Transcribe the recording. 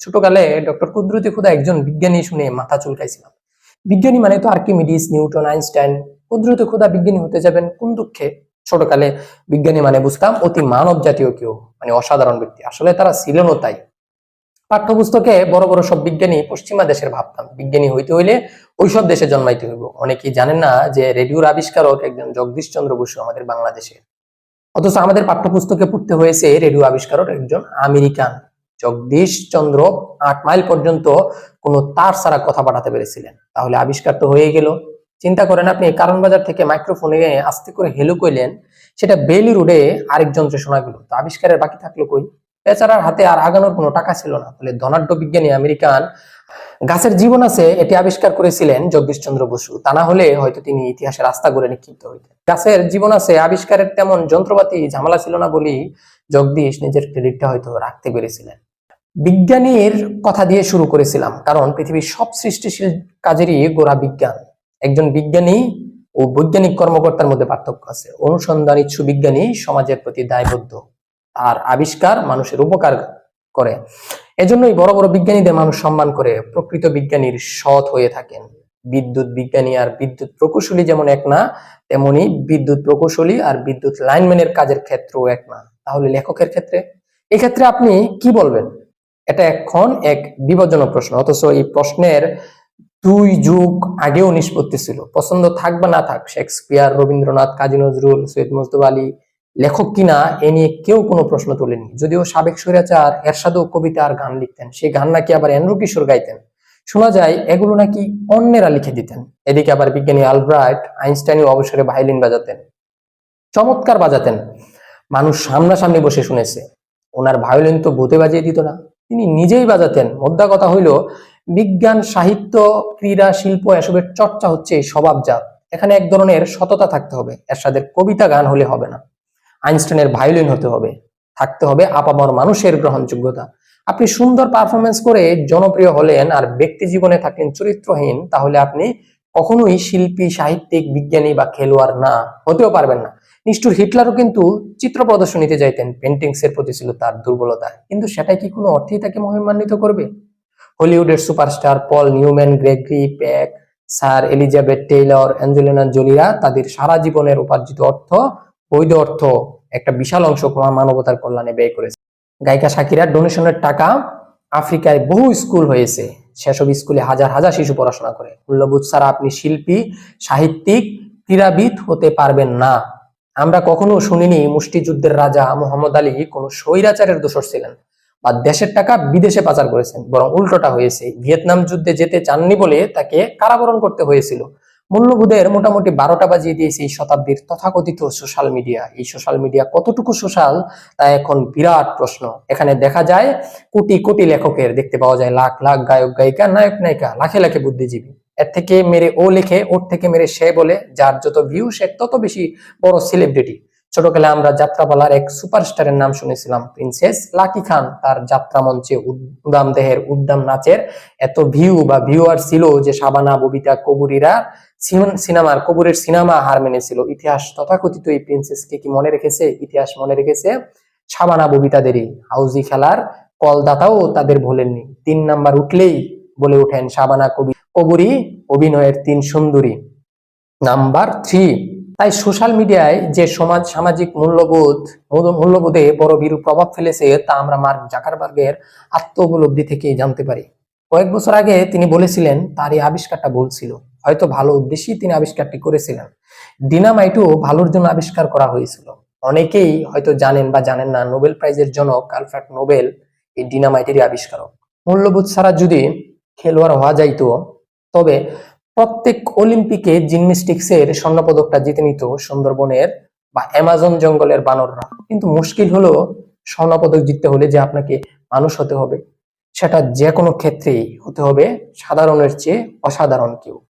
ছোটকালে ডক্টর কুদরতি খুদা একজন বিজ্ঞানী শুনে মাথা চুলকাইছিলাম। বিজ্ঞানী মানে তো আর্কিমিডিস, নিউটন, আইনস্টাইন। কুদরতি খুদা বিজ্ঞানী হতে যাবেন কোন দুঃখে? ছোটকালে বিজ্ঞানী মানে বুঝতাম অতি মানব জাতীয় কেউ, মানে অসাধারণ ব্যক্তি। আসলে তারা ছিলেনও তাই। পাঠ্যপুস্তকে বড় বড় সব বিজ্ঞানী পশ্চিমা দেশের ভাবতাম। বিজ্ঞানী হইতে হইলে ওইসব দেশে জন্মাইতে হইব। অনেকেই জানেন না যে রেডিওর আবিষ্কারক একজন জগদীশ চন্দ্র বসু আমাদের বাংলাদেশে। অথচ আমাদের পাঠ্যপুস্তকে পড়তে হয়েছে রেডিও আবিষ্কারক একজন আমেরিকান। জগদীশ চন্দ্র 8 মাইল পর্যন্ত কোনো তার ছাড়া কথা পাঠাতে পেরেছিলেন। তাহলে আবিষ্কার তো হয়ে গেল। চিন্তা করেন, আপনি কারণ বাজার থেকে মাইক্রোফোনে আস্তে করে হেলো কইলেন, সেটা বেলি রোডে আরেক যন্ত্রে শোনা গেল। তো আবিষ্কারের বাকি থাকলো কই? বেচারার হাতে আর আগানোর কোনো টাকা ছিল না। তাহলে ধনাঢ্য বিজ্ঞানী আমেরিকান গাছের জীবন আছে এটি আবিষ্কার করেছিলেন জগদীশ চন্দ্র বসু। তা না হলে হয়তো তিনি ইতিহাসের রাস্তা করে নিক্ষিপ্ত হইতেন। গাছের জীবন আছে আবিষ্কারের তেমন যন্ত্রপাতি ঝামেলা ছিল না বলেই জগদীশ নিজের ক্রেডিটটা হয়তো রাখতে পেরেছিলেন। বিজ্ঞানীর কথা দিয়ে শুরু করেছিলাম, কারণ পৃথিবীর সব সৃষ্টিশীল কাজেরই গোড়া বিজ্ঞান। একজন বিজ্ঞানী ও বৈজ্ঞানিক কর্মকর্তার মধ্যে পার্থক্য আছে। অনুসন্ধান ইচ্ছু বিজ্ঞানী সমাজের প্রতি দায়বদ্ধ, আর আবিষ্কার মানুষের উপকার করে। এজন্যই বড় বড় বিজ্ঞানীদের মানুষ সম্মান করে। প্রকৃত বিজ্ঞানীর সৎ হয়ে থাকেন। বিদ্যুৎ বিজ্ঞানী আর বিদ্যুৎ প্রকৌশলী যেমন এক না, তেমনি বিদ্যুৎ প্রকৌশলী আর বিদ্যুৎ লাইনম্যানের কাজের ক্ষেত্রেও এক না। তাহলে লেখকের ক্ষেত্রে, এক্ষেত্রে আপনি কি বলবেন? এটা এখন এক বিপজ্জনক প্রশ্ন, অথচ এই প্রশ্নের 2 যুগ আগেও নিষ্পত্তি ছিল। পছন্দ থাক বা না থাক, শেক্সপিয়ার, রবীন্দ্রনাথ, কাজী নজরুল, সৈয়দ মুজতবা আলী লেখক কিনা এ নিয়ে কেউ কোনো প্রশ্ন তোলেনি। যদিও সাবেক স্বৈরাচার এরশাদও কবিতা আর গান লিখতেন, সেই গান নাকি আবার এন্ড্রু কিশোর গাইতেন। শোনা যায় এগুলো নাকি অন্যেরা লিখে দিতেন। এদিকে আবার বিজ্ঞানী আলবার্ট আইনস্টাইন অবসরে ভায়োলিন বাজাতেন, চমৎকার বাজাতেন। মানুষ সামনাসামনি বসে শুনেছে। ওনার ভায়োলিন তো ভূতে বাজিয়ে দিত না, তিনি নিজেই বাজাতেন। মোদ্দা কথা হইল, বিজ্ঞান, সাহিত্য, ক্রীড়া, শিল্প এসবের চর্চা হচ্ছে স্বভাবজাত। এখানে এক ধরনের সততা থাকতে হবে। এরশাদের কবিতা গান হলে হবে না, আইনস্টাইনের ভায়োলিন হতে হবে। থাকতে হবে আপামর মানুষের গ্রহণযোগ্যতা। আপনি সুন্দর পারফরমেন্স করে জনপ্রিয় হলেন আর ব্যক্তি জীবনে থাকলেন চরিত্রহীন, তাহলে আপনি কখনোই শিল্পী, সাহিত্যিক, বিজ্ঞানী বা খেলোয়াড় না, হতেও পারবেন না। নিষ্ঠুর হিটলারও কিন্তু চিত্র প্রদর্শনীতে যাইতেন। পেন্টিংস এর প্রতি ছিল তার দুর্বলতা, কিন্তু সেটাই কি কোনো অর্থেই তাকে মহিমান্বিত করবে? হলিউডের সুপারস্টার পল নিউম্যান, গ্রেগরি পেক, স্যার এলিজাবেথ টেইলর, অ্যাঞ্জেলিনা জোলিরা তাদের সারা জীবনের উপার্জিত অর্থ, বৈধ অর্থ, একটা বিশাল অংশ মানবতার কল্যাণে ব্যয় করেছে। গায়িকা শাকিরা ডোনেশনের টাকা আফ্রিকায় বহু স্কুল হয়েছে, সেসব স্কুলে হাজার হাজার শিশু পড়াশোনা করে। মূল্যবোধ ছাড়া আপনি শিল্পী, সাহিত্যিক, ক্রীড়াবিদ হতে পারবেন না। আমরা কখনো শুনিনি মুষ্টিযুদ্ধের রাজা মোহাম্মদ আলী কোনো স্বৈরাচারের দোষর ছিলেন বা দেশের টাকা বিদেশে পাচার করেছেন। বরং উল্টোটা হয়েছে। ভিয়েতনাম যুদ্ধে যেতে চাননি বলে তাকে কারাবরণ করতে হয়েছিল। মূল্যবোধের মোটামুটি 12টা বাজিয়ে দিয়েছে এই শতাব্দীর তথাকথিত সোশ্যাল মিডিয়া। এই সোশ্যাল মিডিয়া কতটুকু সোশ্যাল তা এখন বিরাট প্রশ্ন। এখানে দেখা যায় কোটি কোটি লেখকের, দেখতে পাওয়া যায় লাখ লাখ গায়ক গায়িকা, নায়ক নায়িকা, লাখে লাখে বুদ্ধিজীবী। এর থেকে মেরে ও লেখে, ওর থেকে মেরে সে বলে। যার যত ভিউ সে তত বেশি বড় সেলিব্রিটি। ছোটকালে আমরা যাত্রাপালার এক সুপারস্টারের নাম শুনেছিলাম, প্রিন্সেস লাকি খান। তার যাত্রা মঞ্চে উদ্দাম দেহের উদ্দাম নাচের এত ভিউ বা ভিউয়ার ছিল যে শাবানা, ববিতা, কবুরীরা কবুরের সিনেমা হার মেনেছিল। ইতিহাস তথাকথিত এই প্রিন্সেসকে কি মনে রেখেছে? ইতিহাস মনে রেখেছে শাবানা ববিতাদেরই। হাউজি খেলার কলদাতাও তাদের ভোলেননি। 3 নাম্বার উঠলেই বলে ওঠেন শাবানা কবুরি অভিনয়ের 3 সুন্দরী। নাম্বার 3। তাই সোশ্যাল মিডিয়ায় যে সামাজিক মূল্যবোধে বড় বিরূপ প্রভাব ফেলেছে তা আমরা মার্ক জাকারবার্গের আত্ম উপলব্ধি থেকেই জানতে পারি। কয়েক বছর আগে তিনি বলেছিলেন তার এই আবিষ্কারটা ভুল ছিল। হয়তো ভালো উদ্দেশ্যেই তিনি আবিষ্কারটি করেছিলেন। ডিনামাইটও ভালোর জন্য আবিষ্কার করা হয়েছিল। অনেকেই হয়তো জানেন বা জানেন না, নোবেল প্রাইজের জনক আলফ্রেড নোবেল এই ডিনামাইটেরই আবিষ্কারক। মূল্যবোধ ছাড়া যদি খেলোয়াড় হওয়া যাইতো, তবে প্রত্যেক অলিম্পিকে জিমন্যাস্টিক্সের স্বর্ণপদকটা জিতে নিত সুন্দরবনের বা অ্যামাজন জঙ্গলের বানররা। কিন্তু মুশকিল হলো, স্বর্ণপদক জিততে হলে যে আপনাকে মানুষ হতে হবে, সেটা যে কোনো ক্ষেত্রেই হতে হবে সাধারণের চেয়ে অসাধারণ কেউ।